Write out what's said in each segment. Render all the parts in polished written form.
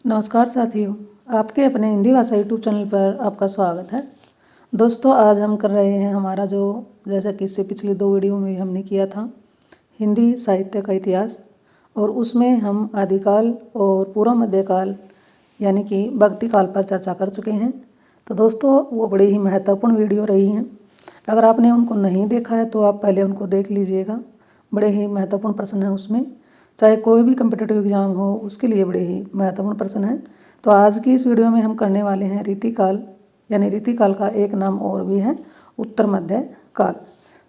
नमस्कार साथियों, आपके अपने हिंदी भाषा यूट्यूब चैनल पर आपका स्वागत है। दोस्तों, आज हम कर रहे हैं हमारा जो जैसा कि इससे पिछली 2 वीडियो में हमने किया था हिंदी साहित्य का इतिहास, और उसमें हम आदिकाल और पूर्व मध्यकाल यानी कि भक्ति काल पर चर्चा कर चुके हैं। तो दोस्तों, वो बड़ी ही महत्वपूर्ण वीडियो रही हैं। अगर आपने उनको नहीं देखा है तो आप पहले उनको देख लीजिएगा। बड़े ही महत्वपूर्ण प्रश्न हैं उसमें, चाहे कोई भी कम्पिटिटिव एग्जाम हो उसके लिए बड़े ही महत्वपूर्ण प्रश्न है। तो आज की इस वीडियो में हम करने वाले हैं रीतिकाल, यानी रीतिकाल का एक नाम और भी है उत्तर मध्य काल।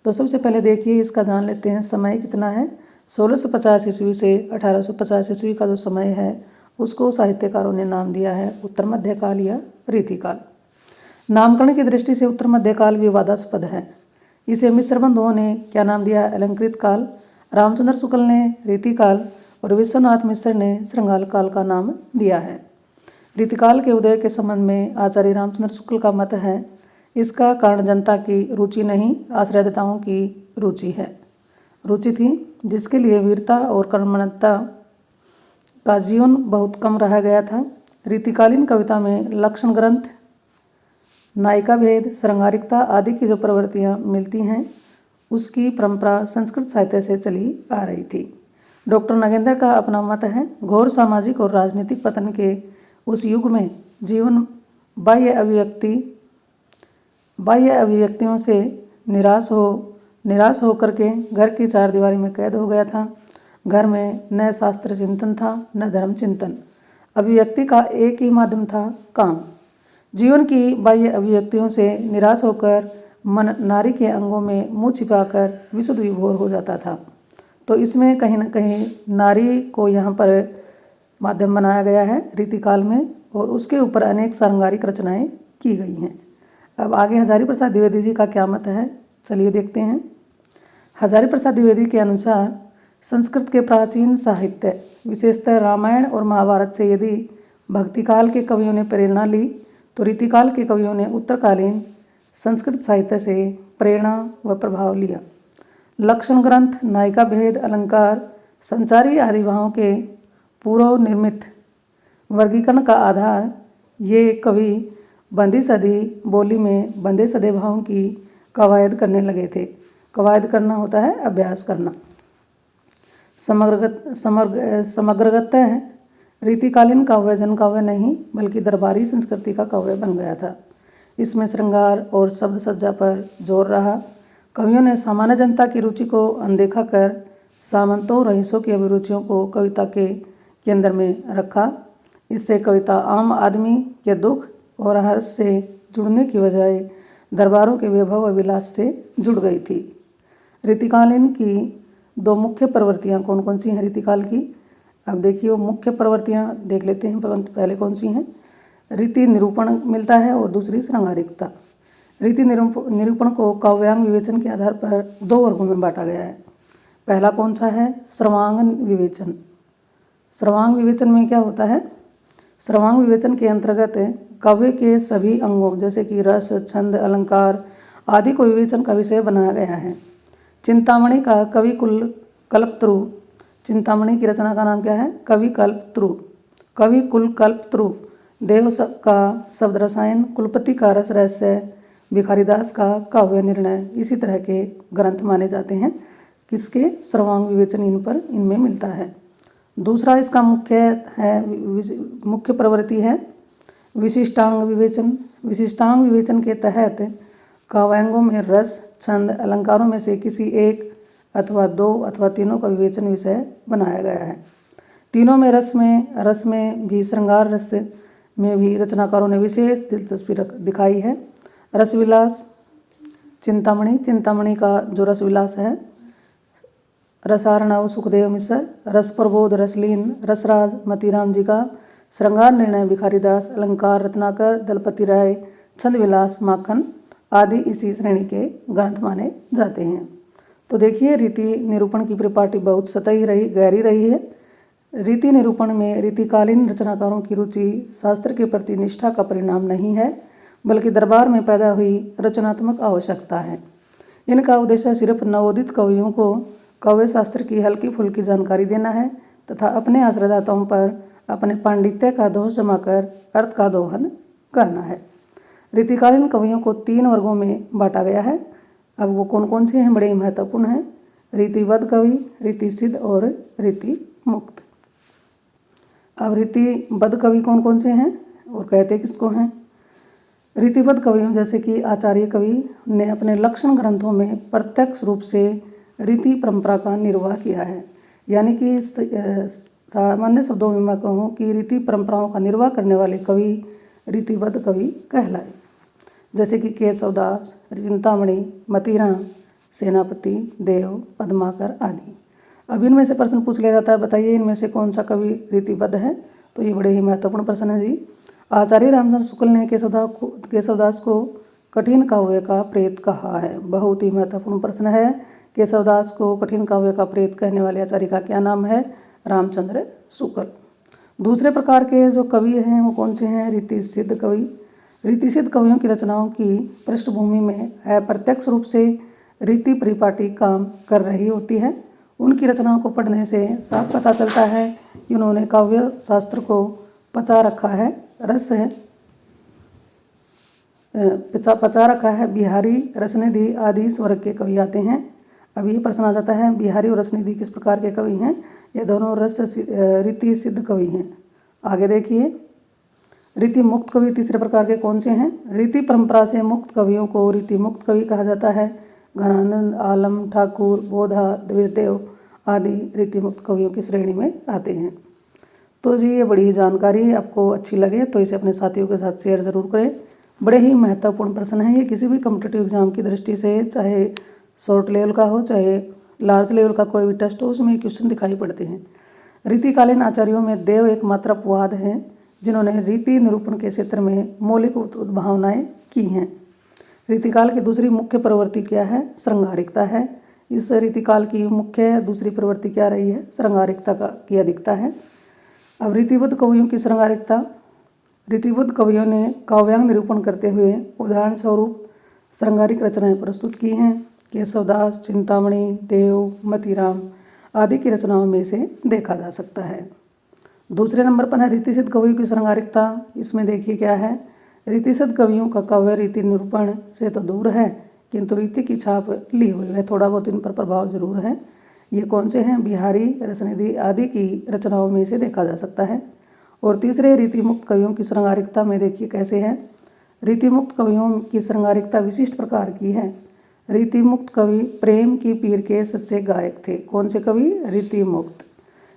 तो सबसे पहले देखिए, इसका जान लेते हैं समय कितना है। 1650 ईस्वी से 1850 ईस्वी का जो समय है उसको साहित्यकारों ने नाम दिया है उत्तर मध्य काल या रीतिकाल। नामकरण की दृष्टि से उत्तर मध्य काल विवादास्पद है। इसे मिश्र बंधुओं ने क्या नाम दिया? अलंकृत काल। रामचंद्र शुक्ल ने रीतिकाल और विश्वनाथ मिश्र ने श्रृंगार काल का नाम दिया है। रीतिकाल के उदय के संबंध में आचार्य रामचंद्र शुक्ल का मत है, इसका कारण जनता की रुचि नहीं, आश्रयदाताओं की रुचि है। रुचि थी जिसके लिए वीरता और कर्मठता का जीवन बहुत कम रह गया था। रीतिकालीन कविता में लक्षण ग्रंथ, नायिका भेद, श्रृंगारिकता आदि की जो प्रवृत्तियाँ मिलती हैं उसकी परंपरा संस्कृत साहित्य से चली आ रही थी। डॉक्टर नगेंद्र का अपना मत है, घोर सामाजिक और राजनीतिक पतन के उस युग में जीवन बाह्य अभिव्यक्तियों से निराश हो करके घर की 4 दीवारी में कैद हो गया था। घर में न शास्त्र चिंतन था न धर्म चिंतन। अभिव्यक्ति का एक ही माध्यम था, काम। जीवन की बाह्य अभिव्यक्तियों से निराश होकर मन नारी के अंगों में मुँह छिपाकर विशुद्ध विभोर हो जाता था। तो इसमें कहीं ना कहीं नारी को यहाँ पर माध्यम बनाया गया है रीतिकाल में, और उसके ऊपर अनेक श्रृंगारिक रचनाएं की गई हैं। अब आगे हजारी प्रसाद द्विवेदी जी का क्या मत है, चलिए देखते हैं। हजारी प्रसाद द्विवेदी के अनुसार संस्कृत के प्राचीन साहित्य विशेषतः रामायण और महाभारत से यदि भक्तिकाल के कवियों ने प्रेरणा ली तो रीतिकाल के कवियों ने उत्तरकालीन संस्कृत साहित्य से प्रेरणा व प्रभाव लिया। लक्षण ग्रंथ, नायिका भेद, अलंकार, संचारी आदि भावों के पूर्व निर्मित वर्गीकरण का आधार ये कवि बंदी सदी बोली में बंदे सदे भावों की कवायद करने लगे थे। कवायद करना होता है अभ्यास करना। समग्रगतः रीतिकालीन काव्य जनकाव्य नहीं बल्कि दरबारी संस्कृति का काव्य बन गया था। इसमें श्रृंगार और शब्द सज्जा पर जोर रहा। कवियों ने सामान्य जनता की रुचि को अनदेखा कर सामंतों रईसों की अभिरुचियों को कविता के केंद्र में रखा। इससे कविता आम आदमी के दुख और हर्ष से जुड़ने की बजाय दरबारों के वैभव व विलास से जुड़ गई थी। रीतिकालीन की 2 मुख्य प्रवृत्तियाँ कौन कौन सी हैं रीतिकाल की? अब देखिए, वो मुख्य प्रवृत्तियाँ देख लेते हैं पहले कौन सी हैं। रीति निरूपण मिलता है और दूसरी श्रृंगारिकता। रीति निरूपण को काव्यांग विवेचन के आधार पर 2 वर्गों में बांटा गया है। पहला कौन सा है? सर्वांग विवेचन। सर्वांग विवेचन में क्या होता है? सर्वांग विवेचन के अंतर्गत काव्य के सभी अंगों जैसे कि रस, छंद, अलंकार आदि को विवेचन का विषय बनाया गया है। चिंतामणि का कवि कल्पत्रु, चिंतामणि की रचना का नाम क्या है? कवि कुल कल्पत्रु। देव का शब्द रसायन, कुलपति का रस रहस्य, भिखारीदास का काव्य निर्णय, इसी तरह के ग्रंथ माने जाते हैं किसके? सर्वांग विवेचन इनमें मिलता है। दूसरा इसका मुख्य प्रवृत्ति है विशिष्टांग विवेचन। विशिष्टांग विवेचन के तहत काव्यांगों में रस, छंद, अलंकारों में से किसी एक अथवा 2 अथवा तीनों का विवेचन विषय बनाया गया है। तीनों में रस में भी श्रृंगार रस में भी रचनाकारों ने विशेष दिलचस्पी दिखाई है। रसविलास, चिंतामणि का जो रसविलास है, रसार्णव सुखदेव मिश्र, रस प्रबोध रसलीन रसराज मतीराम जी का, श्रृंगार निर्णय भिखारीदास, अलंकार रत्नाकर, दलपति राय, छंद विलास माखन आदि इसी श्रेणी के ग्रंथ माने जाते हैं। तो देखिए, रीति निरूपण की परिपाटी बहुत सतही गहरी रही है। रीति निरूपण में रीतिकालीन रचनाकारों की रुचि शास्त्र के प्रति निष्ठा का परिणाम नहीं है बल्कि दरबार में पैदा हुई रचनात्मक आवश्यकता है। इनका उद्देश्य सिर्फ नवोदित कवियों को काव्य शास्त्र की हल्की फुल्की जानकारी देना है तथा अपने आश्रयदाताओं पर अपने पांडित्य का दोष जमाकर अर्थ का दोहन करना है। रीतिकालीन कवियों को 3 वर्गों में बांटा गया है। अब वो कौन कौन से हैं, बड़े महत्वपूर्ण हैं। रीतिबद्ध कवि, रीतिसिद्ध और रीति मुक्त। अब रीतिबद्ध कवि कौन कौन से हैं और कहते किसको हैं। रीतिबद्ध कवियों जैसे कि आचार्य कवि ने अपने लक्षण ग्रंथों में प्रत्यक्ष रूप से रीति परंपरा का निर्वाह किया है। यानी कि सामान्य शब्दों में मैं कहूँ कि रीति परंपराओं का निर्वाह करने वाले कवि रीतिबद्ध कवि कहलाए। जैसे कि केशवदास, चिंतामणि, मतीराम, सेनापति, देव, पद्माकर आदि। अब इनमें से प्रश्न पूछ लिया जाता है, बताइए इनमें से कौन सा कवि रीतिबद्ध है। तो ये बड़े ही महत्वपूर्ण प्रश्न है जी। आचार्य रामचंद्र शुक्ल ने केशवदास को कठिन काव्य का प्रेत कहा है। बहुत ही महत्वपूर्ण प्रश्न है। केशवदास को कठिन काव्य का प्रेत कहने वाले आचार्य का क्या नाम है, रामचंद्र शुक्ल। दूसरे प्रकार के जो कवि हैं वो कौन से हैं, रीतिसिद्ध कवि। रीतिसिद्ध कवियों की रचनाओं की पृष्ठभूमि में अप्रत्यक्ष रूप से रीति परिपाटी काम कर रही होती है। उनकी रचनाओं को पढ़ने से साफ पता चलता है कि उन्होंने काव्य शास्त्र को पचा रखा है, रस है पचा रखा है। बिहारी, रसनिधि आदि स्वर्ग के कवि आते हैं। अब ये प्रश्न आ जाता है, बिहारी और रसनिधि किस प्रकार के कवि हैं। ये दोनों रीति सिद्ध कवि हैं। आगे देखिए, रीति मुक्त कवि तीसरे प्रकार के कौन से हैं। रीति परंपरा से मुक्त कवियों को रीति मुक्त कवि कहा जाता है। घनानंद, आलम, ठाकुर, बोधा, द्विजदेव आदि रीति मुक्त कवियों की श्रेणी में आते हैं। तो जी ये बड़ी जानकारी आपको अच्छी लगे तो इसे अपने साथियों के साथ शेयर ज़रूर करें। बड़े ही महत्वपूर्ण प्रश्न है ये, किसी भी कॉम्पिटिटिव एग्जाम की दृष्टि से, चाहे शॉर्ट लेवल का हो चाहे लार्ज लेवल का कोई भी टेस्ट हो, उसमें क्वेश्चन दिखाई पड़ते हैं। रीतिकालीन आचार्यों में देव एकमात्र अपवाद हैं जिन्होंने रीति निरूपण के क्षेत्र में मौलिक उद्भावनाएँ की हैं। रीतिकाल की दूसरी मुख्य प्रवृत्ति क्या है, श्रृंगारिकता है। इस रीतिकाल की मुख्य दूसरी प्रवृत्ति क्या रही है, श्रृंगारिकता की अधिकता है। अब रीतिबद्ध कवियों की श्रृंगारिकता। रीतिबद्ध कवियों ने काव्यांग निरूपण करते हुए उदाहरण स्वरूप श्रृंगारिक रचनाएं प्रस्तुत की हैं। केशवदास, चिंतामणि, देव, मतीराम आदि की रचनाओं में से देखा जा सकता है। दूसरे नंबर पर है रीतिसिद्ध कवियों की श्रृंगारिकता। इसमें देखिए क्या है, रीतिसिद्ध कवियों का काव्य रीति निरूपण से तो दूर है किंतु रीति की छाप ली हुई है, थोड़ा बहुत इन पर प्रभाव जरूर है। ये कौन से हैं, बिहारी, रसनिधि आदि की रचनाओं में से देखा जा सकता है। और तीसरे रीति मुक्त कवियों की श्रृंगारिकता में देखिए कैसे है। रीति मुक्त कवियों की श्रृंगारिकता विशिष्ट प्रकार की है। रीति मुक्त कवि प्रेम की पीर के सच्चे गायक थे। कौन से कवि, रीति मुक्त।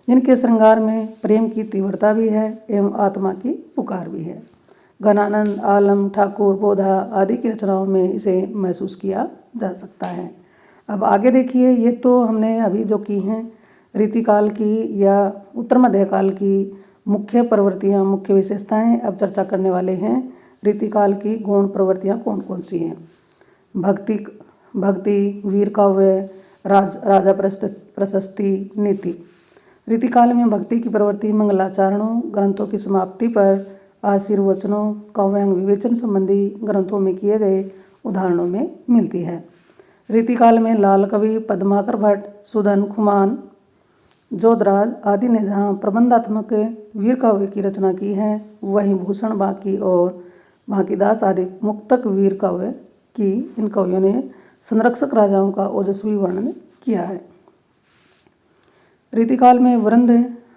इनके श्रृंगार में प्रेम की तीव्रता भी है एवं आत्मा की पुकार भी है। घनानंद, आलम, ठाकुर, बोधा आदि की रचनाओं में इसे महसूस किया जा सकता है। अब आगे देखिए, ये तो हमने अभी जो की हैं रीतिकाल की या उत्तर मध्यकाल की मुख्य प्रवृत्तियाँ, मुख्य विशेषताएं। अब चर्चा करने वाले हैं रीतिकाल की गौण प्रवृत्तियाँ कौन कौन सी हैं। भक्ति, वीर काव्य, राजा प्रशस्ति, नीति। रीतिकाल में भक्ति की प्रवृत्ति मंगलाचरणों, ग्रंथों की समाप्ति पर आशीर्वचनों, काव्यांग विवेचन संबंधी ग्रंथों में किए गए उदाहरणों में मिलती है। रीतिकाल में लाल कवि, पद्माकर भट्ट, सुधन, खुमान, जोधराज आदि ने जहाँ प्रबंधात्मक वीर काव्य की रचना की है, वहीं भूषण बाकी और बांकीदास आदि मुक्तक वीर काव्य की इन कवियों ने संरक्षक राजाओं का ओजस्वी वर्णन किया है। रीतिकाल में वृंद,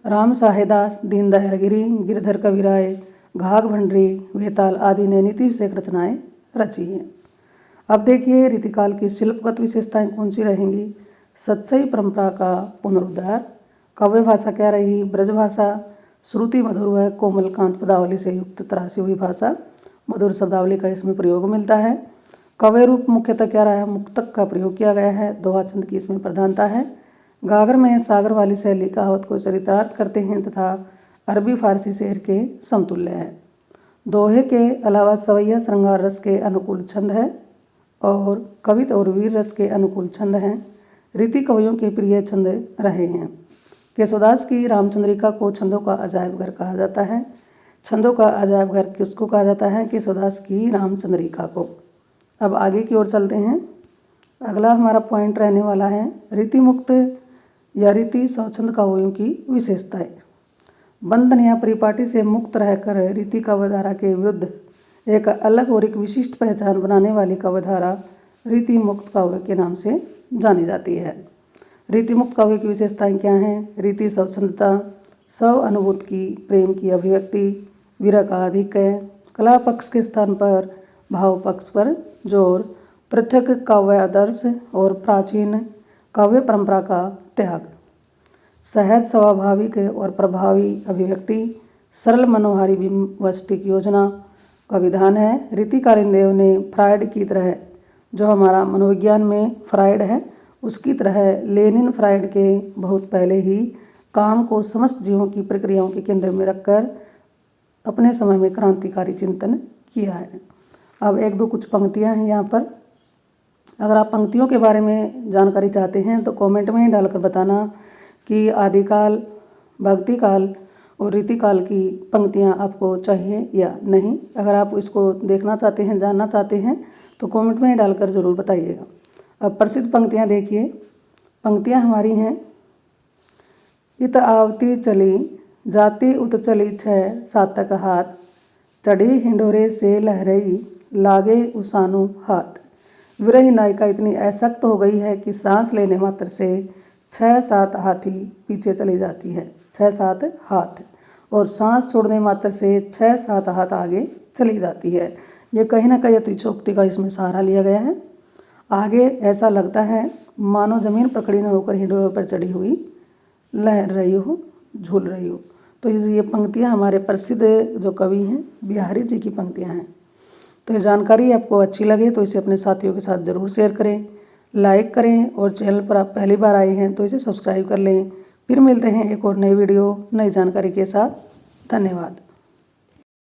राम साहेदास, दीनदयाल गिरी, गिरधर कविराय, घाघ भंडरी, वेताल आदि ने नीति विषयक रचनाएं रची हैं। अब देखिए रीतिकाल की शिल्पगत विशेषताएं कौन सी रहेंगी। सतसई परंपरा का पुनरुद्धार। काव्य भाषा क्या रही, ब्रजभाषा। श्रुति मधुर व कोमलकांत पदावली से युक्त तराशी हुई भाषा, मधुर शब्दावली का इसमें प्रयोग मिलता है। काव्य रूप मुख्यतः क्या रहा है, मुक्तक का प्रयोग किया गया है। दोहा छंद की इसमें प्रधानता है। गागर में सागर वाली शैली कहावत को चरितार्थ करते हैं तथा अरबी फारसी शेर के समतुल्य है। दोहे के अलावा सवैया श्रृंगार रस के अनुकूल छंद है और कवित और वीर रस के अनुकूल छंद हैं। रीति कवियों के प्रिय छंद रहे हैं। केशवदास की रामचंद्रिका को छंदों का अजायब घर कहा जाता है। छंदों का अजायब घर किसको कहा जाता है, केशवदास की रामचंद्रिका को। अब आगे की ओर चलते हैं। अगला हमारा पॉइंट रहने वाला है रीति मुक्त या रीति स्वच्छंद काव्यों की विशेषताएं। बंधन या परिपाटी से मुक्त रहकर रीति काव्यधारा के विरुद्ध एक अलग और एक विशिष्ट पहचान बनाने वाली काव्यधारा रीति मुक्त काव्य के नाम से जानी जाती है। रीति मुक्त काव्य की विशेषताएं क्या हैं? रीति स्वच्छंदता, स्व अनुभूति की, प्रेम की अभिव्यक्ति, विरह का आधिक्य, कला पक्ष के स्थान पर भाव पक्ष पर जोर, पृथक काव्य आदर्श और प्राचीन काव्य परंपरा का त्याग, सहज स्वाभाविक और प्रभावी अभिव्यक्ति, सरल मनोहारी बिंबवष्टिक योजना का विधान है। रीतिकालीन देव ने फ्रायड की तरह, जो हमारा मनोविज्ञान में फ्रायड है, उसकी तरह लेनिन फ्रायड के बहुत पहले ही काम को समस्त जीवों की प्रक्रियाओं के केंद्र में रखकर अपने समय में क्रांतिकारी चिंतन किया है। अब एक दो कुछ पंक्तियां हैं यहाँ पर। अगर आप पंक्तियों के बारे में जानकारी चाहते हैं तो कमेंट में डालकर बताना कि आदिकाल, भक्तिकाल और रीतिकाल की पंक्तियां आपको चाहिए या नहीं। अगर आप इसको देखना चाहते हैं, जानना चाहते हैं तो कमेंट में डालकर ज़रूर बताइएगा। अब प्रसिद्ध पंक्तियां देखिए। पंक्तियां हमारी हैं, इत आवती चली जाती उत चली छह सातक हाथ, चढ़ी हिंडोरे से लहरई लागे उसानु हाथ। विरही नायिका इतनी असक्त हो गई है कि सांस लेने मात्र से 6-7 हाथी पीछे चली जाती है, 6-7 हाथ, और सांस छोड़ने मात्र से 6-7 हाथ आगे चली जाती है। ये कहीं ना कहीं अतिशोक्ति का इसमें सहारा लिया गया है। आगे ऐसा लगता है मानो जमीन पर खड़ी न होकर हिंडोरे पर चढ़ी हुई लहर रही हो, झूल रही हो। तो ये पंक्तियाँ हमारे प्रसिद्ध जो कवि हैं बिहारी जी की पंक्तियाँ हैं। तो ये जानकारी आपको अच्छी लगे तो इसे अपने साथियों के साथ ज़रूर शेयर करें, लाइक करें, और चैनल पर आप पहली बार आए हैं तो इसे सब्सक्राइब कर लें। फिर मिलते हैं एक और नई वीडियो, नई जानकारी के साथ। धन्यवाद।